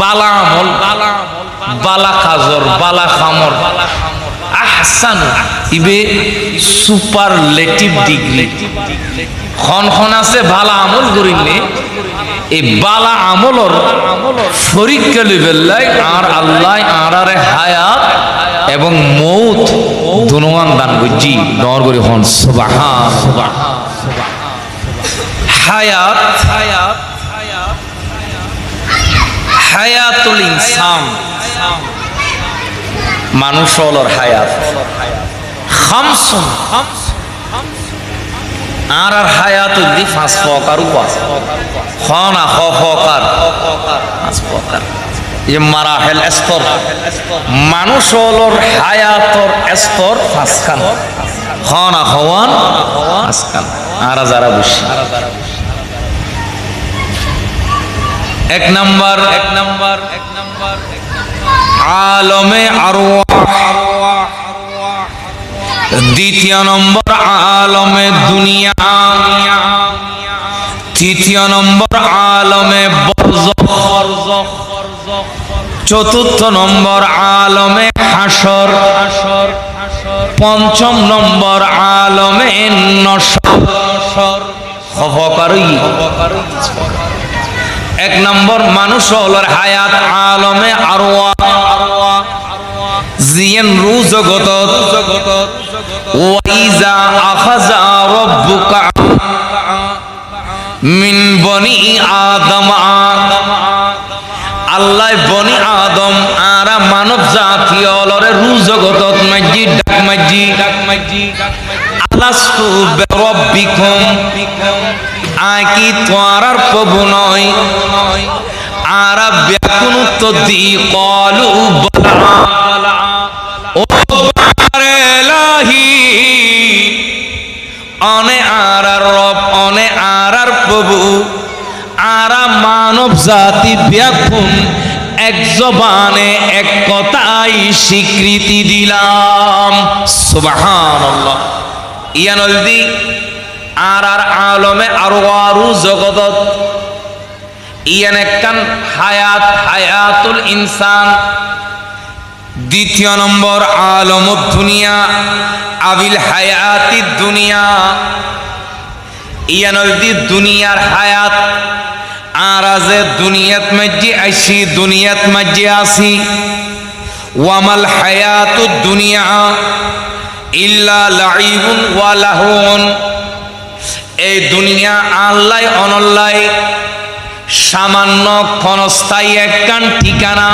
বালা আমল, বালা কাজর, বালা খামর, আহসান ইবে superlative degree. খন আছে বালা আমল করিলে এই বালা আমলর পরীক্ষা লিবেল্লাই আর আল্লাহ আরারে হায়াত এবং মৌত দুনোয়ান দান করছি ডর করি হন সুবহান। হায়াত হায়াতুল ইনসান মানুষ হলর হায়াত খামসুন আর হায়াত দি পাঁচ প্রকার উপাস খানা হকার পাঁচ প্রকার ये মারাহেল স্তর মানুষ হলর হায়াতর স্তর পাঁচখান খানা হওয়ান পাঁচখান আর যারা বসে এক নাম্বার আলমে আরওয়াহ, দ্বিতীয় নম্বর আলমে দুনিয়া, তৃতীয় নম্বর আলমে বরজখ, চতুর্থ নম্বর আলমে হাসর, পঞ্চম নম্বর আলমে নশর। এক নম্বর মানুষ হলর হায়াত আলমে আরওয়াহ জিয়ান রু জগত ওয়াইজা আখাযা রাব্বুকা মিন বনি আদম, আল্লাহ বনি আদম আর মানব জাতি হলরে রু জগতত মাজি ডাক মাজি আলাস্তু বিরাব্বিকুম আকি তোয়ারার প্রভু নয় আর ব্যাকুন তো দি কলু বলা ও বারেলাহি অনে আর রব অনে আর প্রভু আর মানব জাতি ব্যাকুন এক জবানে এক কথাই স্বীকৃতি দিলাম সুবহানাল্লাহ। ইয়ানলদি আর আলমে আরওয়ারু জগতত ইয়ান একখান হায়াতুল ইনসান। দ্বিতীয় নম্বর আলমুদ দুনিয়া আবিল হায়াতিদ দুনিয়া, ইয়ানলদি দুনিয়ার হায়াত আর আজে দুনিয়াত মাঝে আইসি দুনিয়াত মাঝে আসি ওয়ামাল হায়াতুদ দুনিয়া ইল্লা লাইবুন ওয়া লাহুন। এই দুনিয়া আল্লাহ অনল্লাহ সামান্য ক্ষণস্থায়ী একখান ঠিকানা।